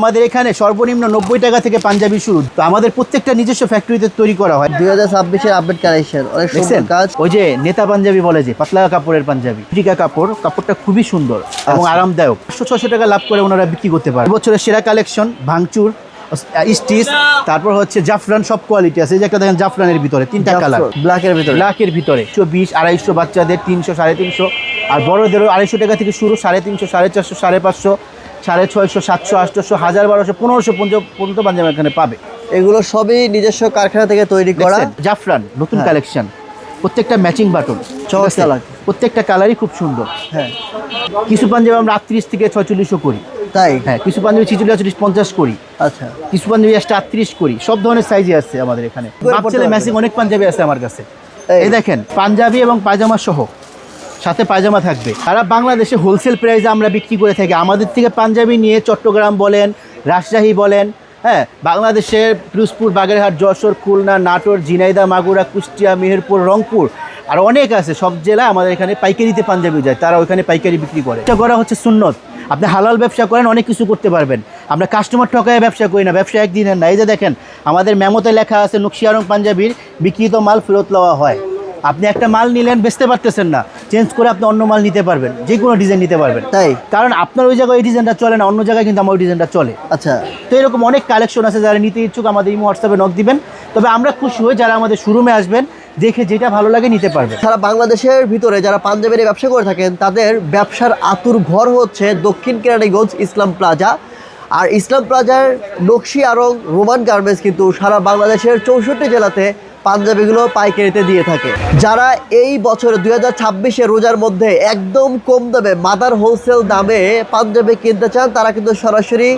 আমাদের এখানে সর্বনিম্ন 90 টাকা থেকে পাঞ্জাবি শুরু। তো আমাদের প্রত্যেকটা নিজস্ব ফ্যাক্টরিতে তৈরি করা হয়। 2026 এর আপডেট কালেকশন, অনেক সুন্দর কাজ। ওই যে নেতা পাঞ্জাবি বলে, যে পাতলা কাপড়ের পাঞ্জাবি, টিকা কাপড়টা খুবই সুন্দর এবং আরামদায়ক। 500-600 টাকা লাভ করে ওনারা বিক্রি করতে পারে। বছরের সেরা কালেকশন, ভাঙচুর, স্টিচ, তারপর হচ্ছে জাফরান, সব কোয়ালিটি আছে। এই যে একটা দেখেন জাফরানের ভিতরে 3টা কালার, ব্ল্যাকের ভিতরে 24, 250, বাচ্চাদের 300, 350, আর বড়দেরও 250 টাকা থেকে শুরু, 350, 450, 550, 650, 700, 800, 1000, 1200, 1500 পর্যন্ত পাঞ্জাবি এখানে পাবে। এগুলো সবই নিজস্ব কারখানা থেকে তৈরি করা। জাফরান নতুন কালেকশন, প্রত্যেকটা ম্যাচিং বাটন, প্রত্যেকটা কালারই খুব সুন্দর। হ্যাঁ, কিছু পাঞ্জাবি আমরা 38 থেকে 46 করি। তাই? হ্যাঁ, কিছু পাঞ্জাবি 46, 50 করি। আচ্ছা, কিছু পাঞ্জাবি 38 করি। সব ধরনের সাইজে আছে আমাদের এখানে। বাচ্চাদের ম্যাচিং অনেক পাঞ্জাবি আছে আমার কাছে। এই দেখেন, পাঞ্জাবি এবং পায়জামা সহ, সাথে পায়জামা থাকবে। সারা বাংলাদেশে হোলসেল প্রাইসে আমরা বিক্রি করে থাকি। আমাদের থেকে পাঞ্জাবি নিয়ে চট্টগ্রাম বলেন, রাজশাহী বলেন, হ্যাঁ, বাংলাদেশের পিরোজপুর, বাগেরহাট, যশোর, খুলনা, নাটোর, ঝিনাইদহ, মাগুরা, কুষ্টিয়া, মেহেরপুর, রংপুর আর অনেক আছে। সব জেলায় আমাদের এখানে পাইকারিতে পাঞ্জাবি যায়, তারা ওইখানে পাইকারি বিক্রি করে। এটা করা হচ্ছে সুন্নত। আপনি হালাল ব্যবসা করেন, অনেক কিছু করতে পারবেন। আমরা কাস্টমার ঠকায় ব্যবসা করি না, ব্যবসা একদিনের না। এই যে দেখেন, আমাদের মেমোতে লেখা আছে নকশিয়ারং পাঞ্জাবির বিক্রিত মাল ফেরত লওয়া হয়। আপনি একটা মাল নিলেন, বেচতে পারতেছেন না, চেঞ্জ করে আপনি অন্য মাল নিতে পারবেন, যে কোনো ডিজাইন নিতে পারবেন। তাই? কারণ আপনার ওই জায়গায় ওই ডিজাইনটা চলে না, অন্য জায়গায় কিন্তু আমার ওই ডিজাইনটা চলে। আচ্ছা, তো এরকম অনেক কালেকশন আছে। যারা নিতে ইচ্ছুক আমাদের ইমো, হোয়াটসঅ্যাপে নক দিবেন। তবে আমরা খুশি হই যারা আমাদের শোরুমে আসবেন, দেখে যেটা ভালো লাগে নিতে পারবেন। সারা বাংলাদেশের ভিতরে যারা পাঞ্জাবের ব্যবসা করে থাকেন, তাদের ব্যবসার আতুর ঘর হচ্ছে দক্ষিণ কেরানীগঞ্জ ইসলাম প্লাজা। আর ইসলাম প্লাজার নকশি আরং রোমান গার্মেন্টস কিন্তু সারা বাংলাদেশের 64 জেলাতে পাঞ্জাবিগুলো পাইকারিতে দিয়ে থাকে। যারা এই বছর 2026 রোজার মধ্যে একদম কম দামে, মাদার হোলসেল দামে পাঞ্জাবি কিনতে চান, তারা কিন্তু সরাসরি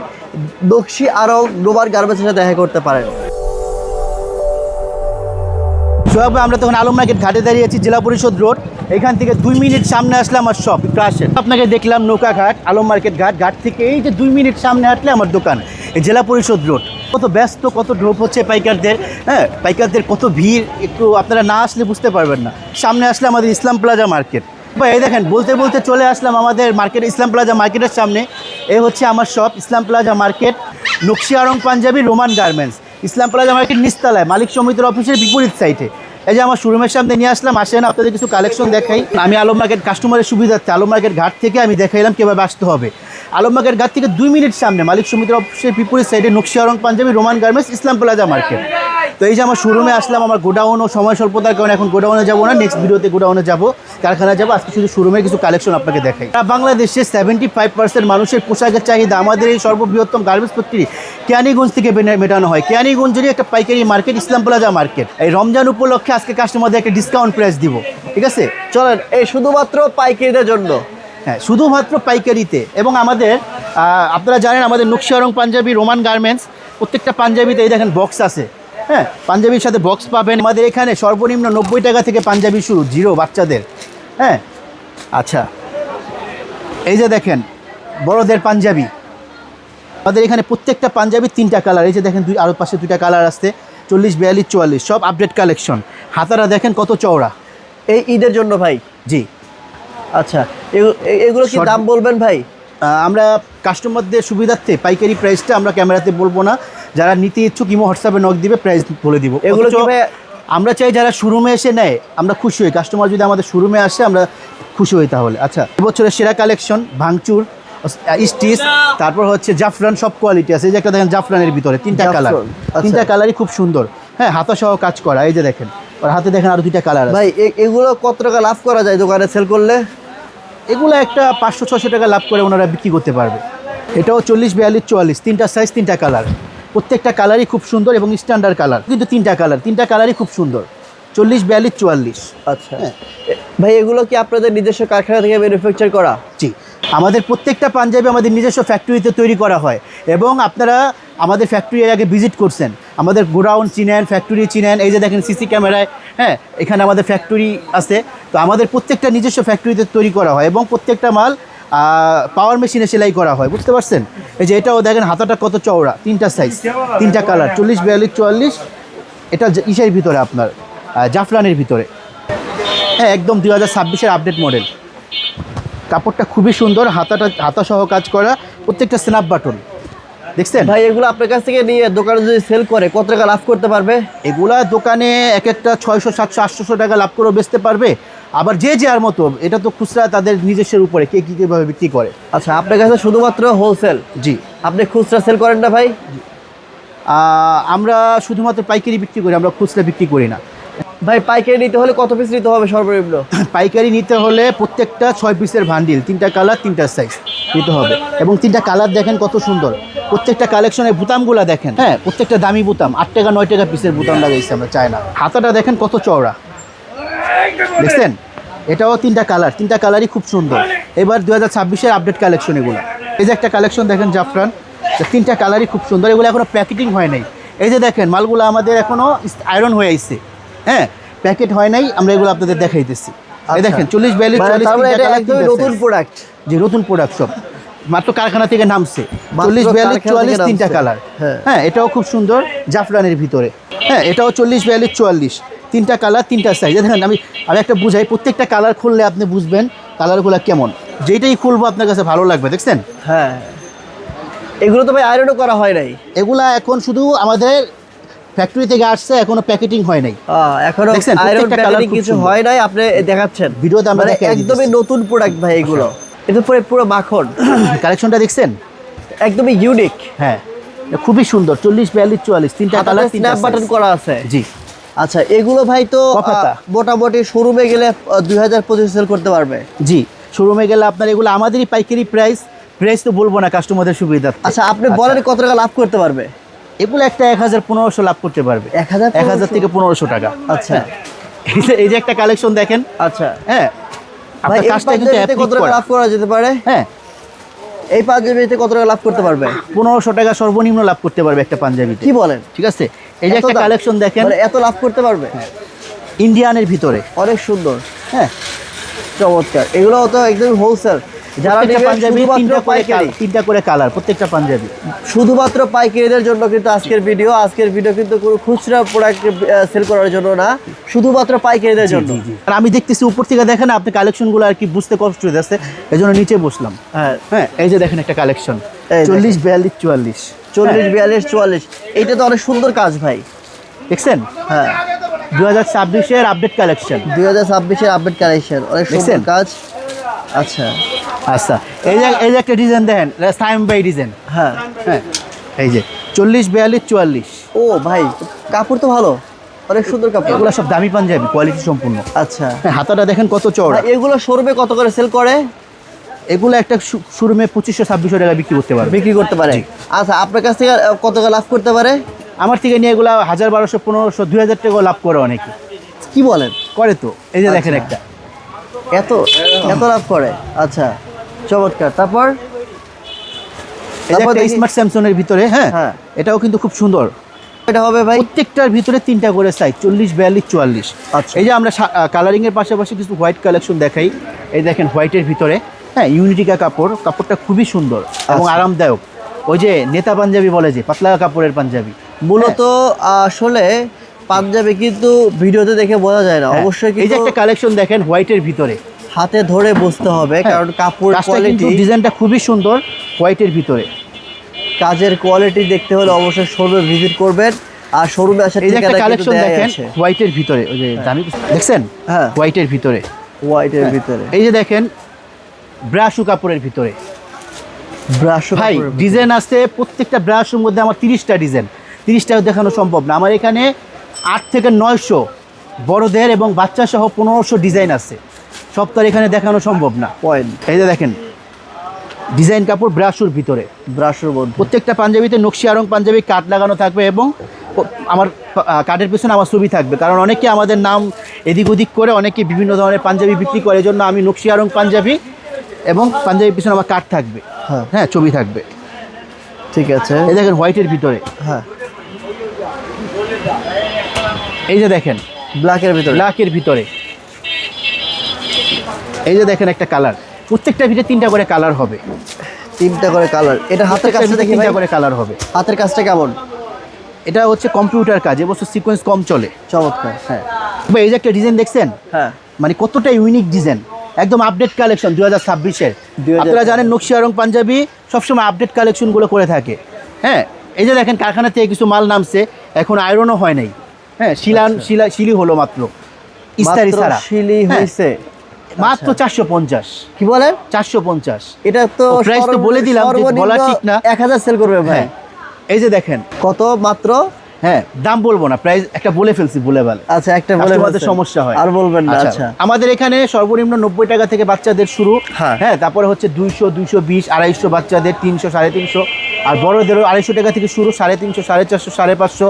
নকশি আরং রোমান গার্মেন্টসের সাথে দেখা করতে পারেন। সোহাগ ভাই, আমরা তখন আলম মার্কেট ঘাটে দাঁড়িয়ে আছি, জেলা পরিষদ রোড। এখান থেকে 2 মিনিট সামনে আসলে আমার শপ, একটু আসেন। আপনাকে দেখলাম নৌকা ঘাট, আলম মার্কেট ঘাট থেকে এই যে 2 মিনিট সামনে হাঁটলে আমার দোকান, এই জেলা পরিষদ রোড। কত ব্যস্ত, কত ঢোপ হচ্ছে পাইকারদের, হ্যাঁ, পাইকারদের কত ভিড়, একটু আপনারা না আসলে বুঝতে পারবেন না। সামনে আসলে আমাদের ইসলাম প্লাজা মার্কেট। এই দেখেন, বলতে বলতে চলে আসলাম আমাদের মার্কেট, ইসলাম প্লাজা মার্কেটের সামনে। এই হচ্ছে আমার শপ, ইসলাম প্লাজা মার্কেট, নকশি আরং পাঞ্জাবি রোমান গার্মেন্টস, ইসলাম প্লাজা মার্কেট নিচতলায়, মালিক সমিতির অফিসের বিপরীত সাইডে। এই যে আমার শোরুমের সামনে নিয়ে আসলাম, আসেন আপনাদের কিছু কালেকশন দেখাই। আমি আলম মার্কেট কাস্টমারের সুবিধার্থে আলম মার্কেট ঘাট থেকে আমি দেখাইলাম কীভাবে আসতে হবে। আলম মার্কেট ঘাট থেকে 2 মিনিট সামনে, মালিক সমিতির অফিসের বিপরীত সাইডে, নকশি আরং পাঞ্জাবি রোমান গার্মেন্টস, ইসলাম প্লাজা মার্কেট। তো এই যে আমার শোরুমে আসলাম, আমার গোডাউনও সময় স্বল্পতার কারণে এখন গোডাউনে যাবো না, নেক্সট ভিডিওতে গোডাউনে যাবো, কারখানা যাবো। আজকে শুধু শোরুমের কিছু কালেকশন আপনাকে দেখাই। বাংলাদেশে 75% মানুষের পোশাকের চাহিদা আমাদের এই সর্ববৃহত্তম গার্মেন্টস ফ্যাক্টরি কেরানীগঞ্জ থেকে মেটানো হয়। কেরানীগঞ্জেরই একটা পাইকারি মার্কেট, ইসলাম প্লাজা মার্কেট। এই রমজান উপলক্ষে আজকে কাস্টমারদের একটা ডিসকাউন্ট প্রাইস দিব, ঠিক আছে? চলেন, এই শুধুমাত্র পাইকারিদের জন্য। হ্যাঁ, শুধুমাত্র পাইকারিতে। এবং আমাদের আপনারা জানেন আমাদের নকশি আরং পাঞ্জাবি রোমান গার্মেন্টস, প্রত্যেকটা পাঞ্জাবিতে এই দেখেন বক্স আছে, হ্যাঁ, পাঞ্জাবির সাথে বক্স পাবেন। আমাদের এখানে সর্বনিম্ন 90 টাকা থেকে পাঞ্জাবি শুরু, 0 বাচ্চাদের, হ্যাঁ। আচ্ছা, এই যে দেখেন বড়দের পাঞ্জাবি, আমাদের এখানে প্রত্যেকটা পাঞ্জাবি 3টা কালার। এই যে দেখেন আরও পাশে 2টা কালার আসছে, 40, 42, 44, সব আপডেট কালেকশন। হাতারা দেখেন কত চওড়া। এই ঈদের জন্য ভাই? জি। আচ্ছা, এগুলো কি দাম বলবেন ভাই? আমরা কাস্টমারদের সুবিধার্থে পাইকারি প্রাইসটা আমরা ক্যামেরাতে বলবো না, যারা নিতে ইচ্ছুক ইমো হোয়াটসঅ্যাপে নক দিবে, প্রাইস বলে দিব। এগুলো কি ভাই আমরা চাই যারা শোরুমে এসে নেয়, আমরা খুশি হই। কাস্টমার যদি আমাদের শোরুমে আসে আমরা খুশি হই তাহলে। আচ্ছা, এবছরের সেরা কালেকশন, ভাঙচুর, স্টিচ, তারপর হচ্ছে জাফরান, সব কোয়ালিটি আছে। এই যে একটা দেখেন জাফরানের ভিতরে 3টা কালার, 3টা কালারই খুব সুন্দর, হ্যাঁ, হাতা সহ কাজ করা। এই যে দেখেন, আর হাতে দেখেন আরও 2টা কালার। ভাই এগুলো কত টাকা লাভ করা যায় দোকানে সেল করলে? এগুলো একটা 500-600 টাকা লাভ করে ওনারা বিক্রি করতে পারবে। এটাও 40, 42, 44, 3টা সাইজ, 3টা কালার, প্রত্যেকটা কালারই খুব সুন্দর এবং স্ট্যান্ডার্ড কালার, কিন্তু 3টা কালার, 3টা কালারই খুব সুন্দর, 40, 42, 44। আচ্ছা ভাই, এগুলো কি আপনাদের নিজস্ব কারখানা থেকে ম্যানুফ্যাকচার করা? জি, আমাদের প্রত্যেকটা পাঞ্জাবি আমাদের নিজস্ব ফ্যাক্টরিতে তৈরি করা হয়। এবং আপনারা আমাদের ফ্যাক্টরি আগে ভিজিট করছেন, আমাদের গোডাউন চিনেন, ফ্যাক্টরি চিনেন। এই যে দেখেন সিসি ক্যামেরায়, হ্যাঁ, এখানে আমাদের ফ্যাক্টরি আছে। তো আমাদের প্রত্যেকটা নিজস্ব ফ্যাক্টরিতে তৈরি করা হয় এবং প্রত্যেকটা মাল পাওয়ার মেশিনে সেলাই করা হয়, বুঝতে পারছেন? এই যে এটাও দেখেন হাতাটা কত চওড়া, 3টা সাইজ, 3টা কালার, 40, 42, 44। এটা ইসের ভিতরে আপনার জাফরানের ভিতরে, হ্যাঁ, একদম 2026 আপডেট মডেল। কাপড়টা খুবই সুন্দর, হাতা সহ কাজ করা, প্রত্যেকটা স্ন্যাপ বাটন, দেখছেন ভাই এগুলো আপনার কাছ থেকে নিয়ে দোকানে যদি সেল করে কত টাকা লাভ করতে পারবে? এগুলা দোকানে এক একটা 600 700 800 টাকা লাভ করেও বেচতে পারবে, আবার যে যার মতো, এটা তো খুচরা তাদের নিজস্বের উপরে কে কীভাবে বিক্রি করে। আচ্ছা, আপনার কাছে শুধুমাত্র হোলসেল? জি। আপনি খুচরা সেল করেন না ভাই? আমরা শুধুমাত্র পাইকারি বিক্রি করি, আমরা খুচরা বিক্রি করি না। ভাই পাইকারি নিতে হলে কত পিস নিতে হবে সর্বনিম্ন? পাইকারি নিতে হলে প্রত্যেকটা 6 পিসের ভান্ডিল, 3টা কালার 3টা সাইজ নিতে হবে। এবং 3টা কালার দেখেন কত সুন্দর, প্রত্যেকটা কালেকশনের বুতামগুলো দেখেন, হ্যাঁ প্রত্যেকটা দামি বুতাম, 8 টাকা 9 টাকা পিসের বুতাম লাগাইছি আমরা, চাই না। হাতাটা দেখেন কত চওড়া, দেখছেন? এটাও 3টা কালার, 3টা কালারই খুব সুন্দর। এবার 2026-এর আপডেট কালেকশন এগুলো। এই যে একটা কালেকশন দেখেন জাফরান, 3টা কালারই খুব সুন্দর, এগুলো এখনো প্যাকেটিং হয় নাই। এই যে দেখেন মালগুলো আমাদের এখনো আয়রন হয়ে আসছে, হ্যাঁ প্যাকেট হয় নাই, আমরা এগুলো আপনাদের দেখাইতেছি। এই দেখেন 40 42 40 একদম নতুন প্রোডাক্ট। যে নতুন প্রোডাক্ট সব মাত্র কারখানা থেকে নামছে, 40 42 44 3টা কালার। হ্যাঁ এটাও খুব সুন্দর জাফরানের ভিতরে, হ্যাঁ এটাও 40 42 44 3টা কালার 3টা সাইজ। দেখেন আমি একটা বুঝাই, প্রত্যেকটা কালার খুললে আপনি বুঝবেন কালারগুলো কেমন, যেটাই খুলবো আপনার কাছে ভালো লাগবে। দেখছেন? হ্যাঁ, এগুলো তো ভাই আয়রনও করা হয় নাই? এগুলা এখন শুধু আমাদের ফ্যাক্টরি থেকে আসছে, এখনো প্যাকেটিং হয় নাই। এখনো দেখছেন আয়রন প্রত্যেকটা কালার প্যাকেটিং কিছু হয় নাই, আপনি দেখাচ্ছেন ভিডিওতে আমরা মানে দেখাই একদমই দিতেছি। নতুন প্রোডাক্ট ভাই এগুলো। এটা পুরো মাখন কালেকশনটা দেখছেন? একদমই ইউনিক। হ্যাঁ খুবই সুন্দর, 40 42 44 3টা কালার, 3টা স্ন্যাপ বাটন করা আছে। জি। আচ্ছা, এগুলো ভাই তো কপাতা। মোটামুটি শোরুমে গেলে 2025 সেল করতে পারবে? জি, শোরুমে গেলে আপনার এগুলো আমাদেরই পাইকারি প্রাইস তো বলবো না, কাস্টমারদের সুবিধা। আচ্ছা, আপনি বলেন কত টাকা লাভ করতে পারবে? এগুলো একটা 1000 1500 লাভ করতে পারবে। 1000 থেকে 1500 টাকা। আচ্ছা, এই যে একটা কালেকশন দেখেন। আচ্ছা হ্যাঁ ভাই, আপনার এই কাজটা কিন্তু পাঞ্জাবিতে কত টাকা লাভ করা যেতে পারে? হ্যাঁ এই পাঞ্জাবিতে কত টাকা লাভ করতে পারবে? 1500 টাকা সর্বনিম্ন লাভ করতে পারবে একটা পাঞ্জাবিতে। কি বলেন? ঠিক আছে, এই যে এত একটা দাম? কালেকশন দেখেন, মানে এত লাভ করতে পারবে? ইন্ডিয়ানের ভিতরে, অনেক সুন্দর, হ্যাঁ চমৎকার। এগুলো তো একদম হোলসেল, যারা প্রত্যেকটা নেবে পাঞ্জাবি শুধুমাত্র পাইকারি। 3টা করে কালার প্রত্যেকটা পাঞ্জাবি, শুধুমাত্র পাইকারিদের জন্য কিন্তু আজকের ভিডিও কিন্তু কোনো খুচরা প্রোডাক্ট সেল করার জন্য না, শুধুমাত্র পাইকারিদের জন্য। আর আমি দেখতেছি উপর থেকে দেখেন আপনি কালেকশনগুলো আর কি বুঝতে কষ্ট হয়ে যাচ্ছে, এই জন্য নিচে বসলাম। হ্যাঁ, হ্যাঁ এই যে দেখেন একটা কালেকশন, এই 40 42 44 40 42 44, এইটা তো অনেক সুন্দর কাজ ভাই। দেখছেন? হ্যাঁ, 2026-এর আপডেট কালেকশন, 2026-এর আপডেট কালেকশন, অনেক সুন্দর দেখছেন? কাজ। আচ্ছা আচ্ছা এই যে একটা ডিজাইন দেখেন, সাইম বাই ডিজাইন। হ্যাঁ হ্যাঁ এই যে 40 42 44, ও ভাই কাপড় তো ভালো, অনেক সুন্দর কাপড়। এগুলো সব দামি পাঞ্জাবি, কোয়ালিটি সম্পূর্ণ। আচ্ছা, হ্যাঁ হাতাটা দেখেন কত চওড়া। ভাই, এগুলো শোরুমে কত করে সেল করে? এগুলো একটা শোরুমে 2500 2600 টাকা বিক্রি করতে পারে। আচ্ছা, আপনার কাছ থেকে কত টাকা লাভ করতে পারে? আমার থেকে নিয়ে এগুলো 1000 1200 1500 2000 টাকাও লাভ করে অনেকে। কি বলেন? করে তো, এই যে দেখেন আচ্ছা। একটা এত লাভ করে? আচ্ছা, চমৎকার। তারপর এই যে একটা দেখি। স্মার্ট স্যামসংয়ের ভিতরে, হ্যাঁ হ্যাঁ। এটাও কিন্তু খুব সুন্দর। এটা হবে ভাই? প্রত্যেকটার ভিতরে 3টা করে সাইজ, 40 42 44। আচ্ছা। এই যে আমরা কালারিং এর পাশাপাশি কিছু হোয়াইট কালেকশন দেখাই। এই দেখেন হোয়াইটের ভিতরে, হ্যাঁ ইউনিটিকা কাপড়টা খুবই সুন্দর এবং আচ্ছা। আরামদায়ক। ওই যে নেতা পাঞ্জাবি বলে, যে পাতলা কাপড়ের পাঞ্জাবি। মূলত আসলে পাঞ্জাবি কিন্তু ভিডিওতে দেখে বোঝা যায় না, হ্যাঁ, অবশ্যই এই যে কিন্তু একটা কালেকশন দেখেন হোয়াইটের ভিতরে, হাতে ধরে বুঝতে হবে, কারণ কাপড় কোয়ালিটি, ডিজাইনটা খুবই সুন্দর হোয়াইটের ভিতরে। কাজের কোয়ালিটি দেখতে হলে অবশ্যই শোরুমে ভিজিট করবেন। আর শোরুমে আসার এই যে একটা ঠিকানা কিন্তু কালেকশন দেয়াই দেখেন আছে। হোয়াইটের ভিতরে, ওই যে দামি, দেখছেন? হ্যাঁ, হোয়াইটের ভিতরে, হোয়াইটের ভিতরে। এই যে দেখেন ব্রাশু কাপড়ের ভিতরে। ব্রাশ ভাই ডিজাইন আছে প্রত্যেকটা ব্রাশের মধ্যে, আমার 30টা ডিজাইন, 30টাও দেখানো সম্ভব না। আমার এখানে 8 থেকে 900 বড়দের এবং বাচ্চা সহ 1500 ডিজাইন আছে, সব তো আর এখানে দেখানো সম্ভব না। পয়েন্ট, এই যে দেখেন ডিজাইন কাপড় ব্রাশুর ভিতরে, ব্রাশের মধ্যে। প্রত্যেকটা পাঞ্জাবিতে নকশি আরং পাঞ্জাবি কাট লাগানো থাকবে এবং আমার কার্ডের পেছনে আমার ছবি থাকবে, কারণ অনেকে আমাদের নাম এদিক ওদিক করে অনেকে বিভিন্ন ধরনের পাঞ্জাবি বিক্রি করে, এই জন্য আমি নকশি আরং পাঞ্জাবি এবং পাঞ্জাবির পিছনে আমার কার্ড থাকবে, হ্যাঁ। হ্যাঁ ছবি থাকবে। ঠিক আছে, এই দেখেন হোয়াইটের ভিতরে, হ্যাঁ, এই যে দেখেন ব্ল্যাকের ভিতরে, ব্ল্যাকের ভিতরে, এই যে দেখেন একটা কালার, প্রত্যেকটা ভিতরে 3টা করে কালার হবে, 3টা করে কালার। এটা হাতের কাজটা দেখি ভাই, 3টা করে কালার হবে। হাতের কাজটা কেমন? এটা হচ্ছে কম্পিউটার কাজ, এবছর সিকোয়েন্স কম চলে। চমৎকার। হ্যাঁ ভাই, এই যে একটা ডিজাইন দেখছেন, হ্যাঁ, মানে কতটা ইউনিক ডিজাইন, একদম আপডেট কালেকশন 2026-এর। আপনারা জানেন নকশি আরং পাঞ্জাবি সবসময় আপডেট কালেকশনগুলো করে থাকে, হ্যাঁ এই যে দেখেন কারখানা থেকে কিছু মাল নামছে, এখন আয়রনও হয় নাই। হ্যাঁ শিলি হলো মাত্র, ইস্তারি মাত্র ছাড়া শিলি হ্যাঁ, হয়েছে মাত্র 450। কি বলেন? 450 এটা তো ও, price তো বলে দিলাম যে বলা ঠিক না। 1000 সেল করবে ভাই। হ্যাঁ এই যে দেখেন কত মাত্র? হ্যাঁ দাম বলবো না, প্রাইস একটা বলে ফেলছি বলে বলে আচ্ছা একটা বলে কাস্টমারদের ফেলছেন। সমস্যা হয়। আর বলবেন না। আচ্ছা আমাদের এখানে সর্বনিম্ন 90 টাকা থেকে বাচ্চাদের শুরু। হ্যাঁ। হ্যাঁ তারপরে হচ্ছে 200, 220, 250 বাচ্চাদের, 300, 350, আর বড়দেরও 250 টাকা থেকে শুরু, 350, 450, 550,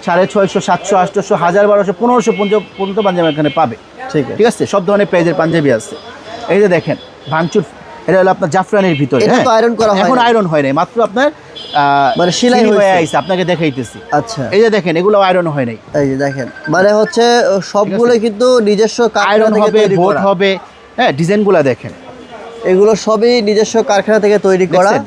650, 700, 800, 1000, 1200, 1500 পর্যন্ত পাঞ্জাবি এখানে পাবে। ঠিক আছে। ঠিক আছে, সব ধরনের প্রাইজের পাঞ্জাবি আছে। এই যে দেখেন ভাঙচুর, এটা হলো আপনার জাফরানের ভিতরে। এটা হ্যাঁ তো iron করা হয় এখন নাই। আয়রন হয় নাই, মাত্র আপনার মানে সেলাই সিলি হয়ে হয়েছে। আইছে, আপনাকে দেখাইতেছি। আচ্ছা এই যে দেখেন এগুলো আয়রন হয় নাই, এই যে দেখেন মানে হচ্ছে সবগুলো কিন্তু নিজস্ব কারখানা আয়রন থেকে হবে, তৈরি বোট করা। হবে। হ্যাঁ ডিজাইনগুলো দেখেন, এগুলো সবই নিজস্ব কারখানা থেকে তৈরি করা। দেখছেন?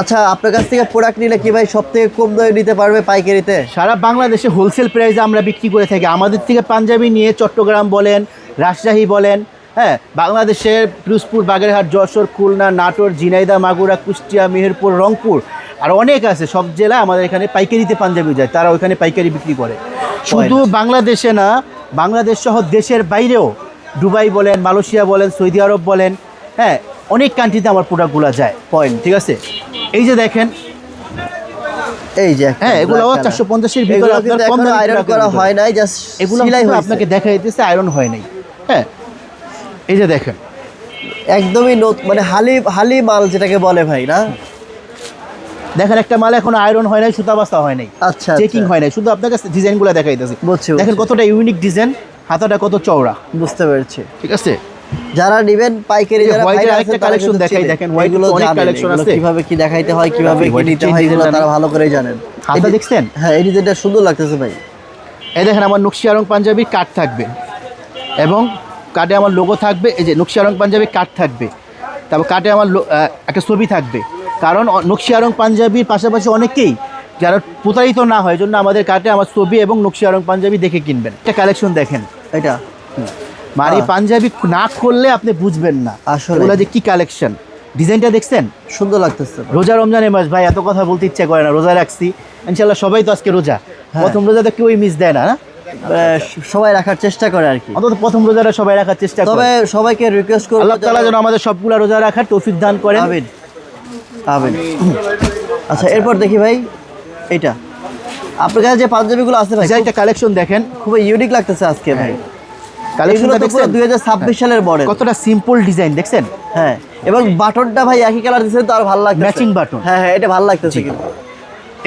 আচ্ছা আপনার কাছ থেকে প্রোডাক্ট নিলে কি ভাই সবথেকে কম দামে নিতে পারবে পাইকারিতে? সারা বাংলাদেশে হোলসেল প্রাইসে আমরা বিক্রি করে থাকি। আমাদের থেকে পাঞ্জাবি নিয়ে চট্টগ্রাম বলেন, রাজশাহী বলেন, হ্যাঁ বাংলাদেশের পিরোজপুর, বাগেরহাট, যশোর, খুলনা, নাটোর, ঝিনাইদহ, মাগুরা, কুষ্টিয়া, মেহেরপুর, রংপুর আর অনেক আছে, সব জেলা আমাদের এখানে পাইকারিতে পাঞ্জাবি যায়, তারা ওইখানে পাইকারি বিক্রি করে। শুধু বাংলাদেশে না, বাংলাদেশ সহ দেশের বাইরেও, দুবাই বলেন, মালয়েশিয়া বলেন, সৌদি আরব বলেন, হ্যাঁ অনেক কান্ট্রিতে আমার প্রোডাক্টগুলো যায়। পয়েন্ট। ঠিক আছে, এই যে দেখেন, এই যে একটা হ্যাঁ এগুলো black color। 450-এর ভিতরে এগুলো আপনার কিন্তু কম এখনো দামি আয়রন প্রোডাক্টের করা ভিতরে। হয় নাই, জাস্ট এগুলো সেলাই কিন্তু হয়েছে। আপনাকে দেখা দিতেছে আয়রন হয় নাই। হ্যাঁ এই যে দেখেন একদমই মানে হালি মাল যেটাকে বলে ভাই না? দেখেন একটা মাল এখন আয়রন হয় নাই, সুতা বাস্তা হয় নাই, আচ্ছা চেকিং হয় নাই, শুধু আপনাকে ডিজাইনগুলো দেখাইতেছি। বুঝছি, দেখেন বুঝছি। কতটা ইউনিক ডিজাইন, হাতাটা কত চওড়া। বুঝতে পেরেছি। ঠিক আছে, যারা নেবেন পাইকারি, এই যে যারা white এর ভাইরা আরেকটা আছেন তারা collection কিন্তু দেখাই, চিনে। দেখেন, white এগুলো এর অনেক জানেন, collection এগুলো আছে। কিভাবে কি দেখাইতে হয়, কিভাবে কি white এর নিতে chain হয়, এগুলো design তারা ভালো করে জানেন। হাতা দেখছেন? হ্যাঁ এই ডিজাইনটা সুন্দর লাগতেছে ভাই। এই দেখেন আমার নকশিয়া রং পাঞ্জাবির কাট থাকবে এবং কাটে আমার লোগো থাকবে। এই যে নকশিয়া রং পাঞ্জাবির কাট থাকবে, তারপর কাটে আমার একটা ছবি থাকবে। কারণ নকশিয়া রং পাঞ্জাবির পাশাপাশি অনেকেই যারা প্রতারিত না হয়, জন্য আমাদের কাটে আমার ছবি এবং নকশিয়া রং পাঞ্জাবি দেখে কিনবেন। একটা কালেকশন দেখেন, এটা মানে এই পাঞ্জাবি না খুললে আপনি বুঝবেন না আসলে। এগুলো যে কি কালেকশন। ডিজাইনটা দেখছেন? সুন্দর লাগতেছে। রোজা রমজানের মাস ভাই, এত কথা বলতে ইচ্ছা করে না, রোজা রাখছি ইনশাল্লাহ, সবাই তো আজকে রোজা। হ্যাঁ। প্রথম রোজা তো কেউই মিস দেয় না, না? সবাই রাখার চেষ্টা করে আর কি। অন্তত প্রথম রোজাটা সবাই রাখার চেষ্টা করে। তবে সবাইকে রিকোয়েস্ট করব আল্লাহ তাআলা যেন আমাদের সবগুলা রোজা রাখার তৌফিক দান করেন। আমিন আমিন। আচ্ছা এরপর দেখি ভাই, এটা আপনার কাছে যে পাঞ্জাবিগুলো আছে ভাই একটা কালেকশন দেখেন, খুবই ইউনিক লাগতেছে আজকে ভাই। কালেকশনটা এগুলো তো পুরো দেখছেন 2026 সালের মডেল। কতটা সিম্পল ডিজাইন দেখছেন? হ্যাঁ এবং বাটনটা ভাই একই কালার দিয়েছেন তো আর ভালো লাগতেছে। Matching button। হ্যাঁ হ্যাঁ এটা ভালো লাগতেছে কিন্তু।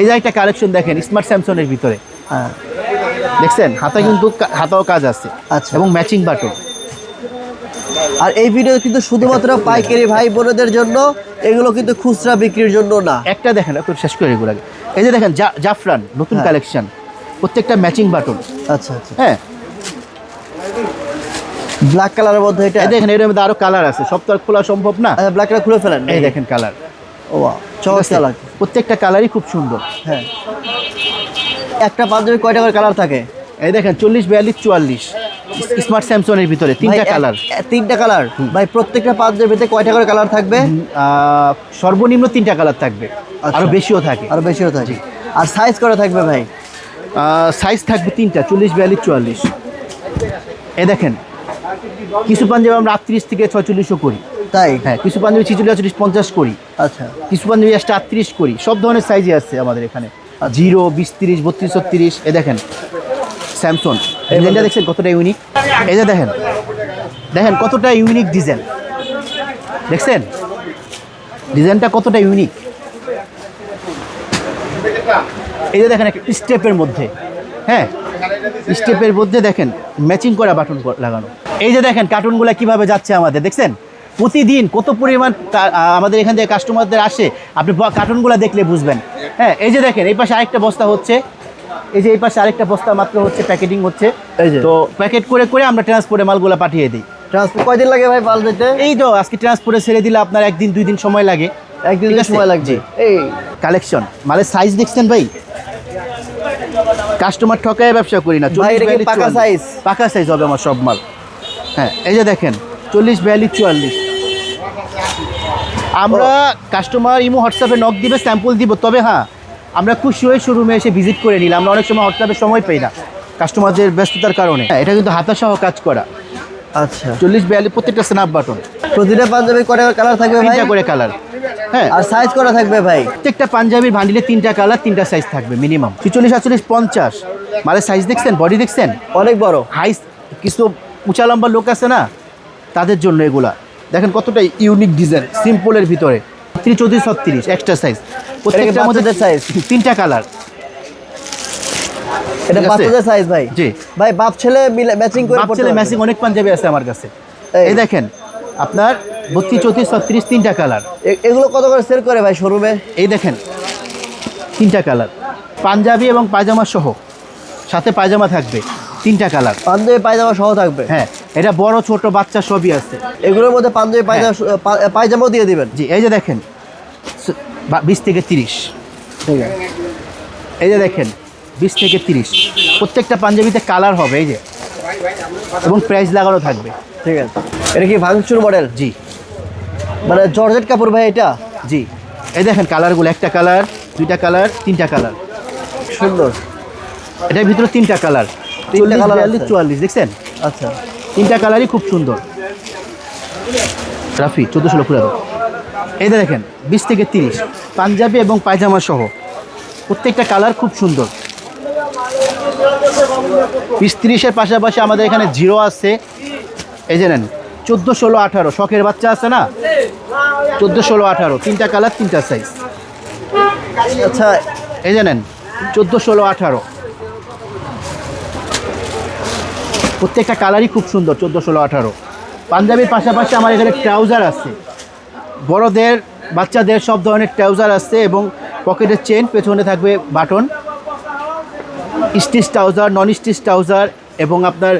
এই যে একটা কালেকশন দেখেন স্মার্ট স্যামসংয়ের ভিতরে, হ্যাঁ দেখছেন হাতা কিন্তু হাতাও কাজ আছে আচ্ছা। এবং ম্যাচিং বাটন। আর এই ভিডিও কিন্তু শুধুমাত্র পাইকারি ভাই বোনদের জন্য, এগুলো কিন্তু খুচরা বিক্রির জন্য না। একটা দেখেন একটু শেষ করে এগুলো আগে। এই যে দেখেন জাফরান নতুন হ্যাঁ। কালেকশন, প্রত্যেকটা ম্যাচিং বাটন। আচ্ছা আচ্ছা হ্যাঁ ব্ল্যাক কালারের মধ্যে এটা। এই দেখেন এর মধ্যে আরো কালার আছে, সব তো আর খোলা সম্ভব না। আচ্ছা ব্ল্যাকটা খুলে ফেলেন। এই দেখেন কালার, ও বাহ চমৎকার লাগছে। প্রত্যেকটা কালারই খুব সুন্দর। হ্যাঁ একটা পাঞ্জাবি কয়টা করে কালার থাকে? এই দেখেন 40, 42, 44 স্মার্ট স্যামসংয়ের ভিতরে তিনটা কালার। তিনটা কালার ভাই, প্রত্যেকটা পাঞ্জাবিতে কয়টা করে কালার থাকবে? সর্বনিম্ন 3টা কালার থাকবে, আচ্ছা। আরো বেশিও থাকে। আরো বেশিও থাকে। আর সাইজ করা থাকবে ভাই? সাইজ থাকবে 3টা, 40, 42, 44। এই দেখেন কিছু পাঞ্জাবি আমরা 38 থেকে 46ও করি। তাই? হ্যাঁ কিছু পাঞ্জাবি 46, 48, 50 করি। আচ্ছা কিছু পাঞ্জাবি 38 করি। সব ধরনের সাইজে আছে আমাদের এখানে, 0, 20, 30, 32, 36। এই দেখেন স্যামসং ডিজাইনটা দেখছেন কতটা ইউনিক। এই যে দেখেন, দেখেন কতটা ইউনিক ডিজাইন, দেখছেন ডিজাইনটা কতটা ইউনিক। এই যে দেখেন একটা স্টেপের মধ্যে, হ্যাঁ স্টেপের মধ্যে দেখেন ম্যাচিং করা বাটন লাগানো। এই যে দেখেন কার্টুনগুলো কিভাবে যাচ্ছে আমাদের, দেখছেন প্রতিদিন কত পরিমাণ আমাদের এখান থেকে কাস্টমারদের আসে, আপনি কার্টুনগুলো দেখলে বুঝবেন। হ্যাঁ এই যে দেখেন এই পাশে আরেকটা বস্তা হচ্ছে, এই যে এই পাশে আরেকটা বস্তা মাত্র হচ্ছে প্যাকেটিং হচ্ছে। এই যে তো প্যাকেট করে করে আমরা ট্রান্সপোর্টে মালগুলো পাঠিয়ে দিই। ট্রান্সপোর্ট কয়দিন লাগে ভাই মাল দিতে? এই তো আজকে ট্রান্সপোর্টে ছেড়ে দিলে আপনার 1 দিন 2 দিন সময় লাগে। একদিন ঠিক আছে? সময় লাগছে। জি। এই কালেকশন মালের সাইজ দেখছেন ভাই, কাস্টমার ঠকায় ব্যবসা করি না। ভাই, এটা কি 40, পাকা 44 size? পাকা সাইজ হবে আমার সব মাল। হ্যাঁ এই যে দেখেন 40, 42, 44 আমরা কাস্টমার ইমো হোয়াটসঅ্যাপে নক দিবে, স্যাম্পল দিব, তবে হ্যাঁ আমরা খুশি হয়ে শোরুমে এসে ভিজিট করে নিলাম। আমরা অনেক সময় হোয়াটসঅ্যাপে সময় পাই না কাস্টমারদের ব্যস্ততার কারণে। হ্যাঁ, এটা কিন্তু হাতা সহ কাজ করা, আচ্ছা 40-42 প্রত্যেকটা স্ন্যাপ বাটন, প্রতিটা পাঞ্জাবি করে কালার থাকবে ভাই? 3টা করে কালার। হ্যাঁ, আর সাইজ করা থাকবে ভাই? প্রত্যেকটা পাঞ্জাবির ভান্ডিলে 3টা কালার, 3টা সাইজ থাকবে মিনিমাম। 46, 48, 50 মালের সাইজ দেখছেন, বডি দেখছেন, অনেক বড়। হাই কিছু উঁচা লম্বা লোক আছে না, তাদের জন্য এগুলা। দেখেন কতটা ইউনিক ডিজাইন, সিম্পলের ভিতরে। 33, 34, 36 এক্সট্রা সাইজ, প্রত্যেকটার মধ্যে বাচ্চাদের size? 3টা কালার। এটা ঠিক আছে? বাচ্চাদের সাইজ ভাই? জি। ভাই বাপ ছেলে মিলে ম্যাচিং করে বাপ পড়তে ছেলে পারবে? ম্যাচিং অনেক পাঞ্জাবি আছে আমার কাছে। এই। এই দেখেন আপনার 32, 34, 36 3টা কালার। এগুলো কত করে সেল করে ভাই শোরুমে? এই দেখেন 3টা কালার, পাঞ্জাবি এবং পায়জামা সহ, সাথে পায়জামা থাকবে, 3টা কালার। পাঞ্জাবি পায়জামা সহ থাকবে? হ্যাঁ, এটা বড় ছোট বাচ্চা সবই আছে। এগুলোর মধ্যে পাঞ্জাবি পায়জামা পায়জামাও দিয়ে দিবেন? জি, এই যে দেখেন 20 থেকে 30। ঠিক আছে। এই যে দেখেন 20 থেকে 30, প্রত্যেকটা পাঞ্জাবিতে কালার হবে এই যে, এবং প্রাইস লাগানো থাকবে। ঠিক আছে। এটা কি ভাঙচুর মডেল? জি মানে জর্জেট কাপড় ভাই এটা? জি, এই দেখেন কালারগুলো, একটা কালার, 2টা কালার, 3টা কালার। সুন্দর। এটার ভিতরে 3টা কালার, 3টা 40, কালার 42, আছে? 44 দেখছেন, আচ্ছা 3টা কালারই খুব সুন্দর। রাফি 1400 পুরো। এই যে দেখেন 20 থেকে 30, পাঞ্জাবি এবং পায়জামা সহ, প্রত্যেকটা কালার খুব সুন্দর। 20-30-এর পাশাপাশি আমাদের এখানে জিরো আছে। এই যে নেন 14, 16, 18 শখের বাচ্চা আছে না, 14, 16, 18 3টা কালার, 3টা সাইজ। আচ্ছা। এই যে নেন 14, 16, 18 প্রত্যেকটা কালারই খুব সুন্দর। 14, 16, 18 পাঞ্জাবির পাশাপাশি আমার এখানে ট্রাউজার আছে, বড়দের বাচ্চাদের সব ধরনের ট্রাউজার আছে, এবং পকেটের চেন, পেছনে থাকবে বাটন, স্টিচ ট্রাউজার, নন স্টিচ ট্রাউজার, এবং আপনার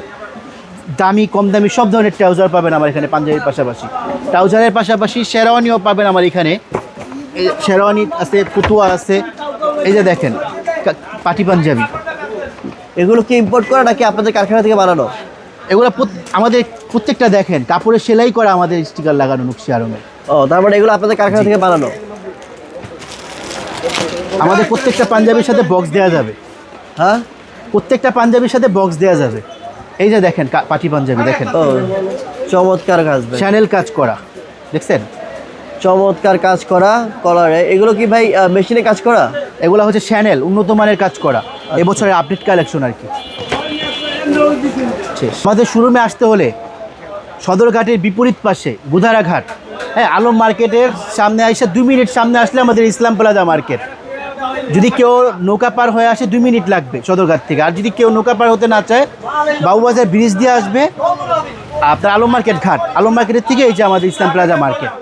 দামি কম দামি সব ধরনের ট্রাউজার পাবেন আমার এখানে পাঞ্জাবির পাশাপাশি। ট্রাউজারের পাশাপাশি শেরওয়ানিও পাবেন আমার এখানে। এই শেরওয়ানি আছে, ফুতুয়া আছে। এই যে দেখেন পাটি পাঞ্জাবি। এগুলো কি ইম্পোর্ট করা নাকি আপনাদের কারখানা থেকে বানানো? এগুলো আমাদের প্রত্যেকটা দেখেন কাপড়ে সেলাই করা, আমাদের স্টিকার লাগানো নকশি আরঙের। ও তার মানে এগুলো আপনাদের কারখানা থেকে বানানো? আমাদের প্রত্যেকটা পাঞ্জাবির সাথে বক্স দেওয়া যাবে। হ্যাঁ, প্রত্যেকটা পাঞ্জাবির সাথে বক্স দেওয়া যাবে। এই যে দেখেন পাটি পাঞ্জাবি দেখেন, ও চমৎকার কাজ ভাই, চ্যানেল কাজ করা দেখছেন, চমৎকার কাজ করা কলারে। এগুলো কি ভাই মেশিনে কাজ করা? এগুলো হচ্ছে চ্যানেল, উন্নত মানের কাজ করা, এবছরের আপডেট কালেকশন আর কি। আমাদের শোরুমে আসতে হলে সদরঘাটের বিপরীত পাশে গুদারাঘাট, হ্যাঁ, আলম মার্কেটের সামনে এসে 2 মিনিট সামনে আসলে আমাদের ইসলাম প্লাজা মার্কেট। যদি কেউ নৌকা পার হয়ে আসে 2 মিনিট লাগবে সদরঘাট থেকে। আর যদি কেউ নৌকা পার হতে না চায়, বাবুবাজার ব্রিজ দিয়ে আসবে আপনার আলম মার্কেট ঘাট, আলম মার্কেটের থেকে এই যে আমাদের ইসলাম প্লাজা মার্কেট।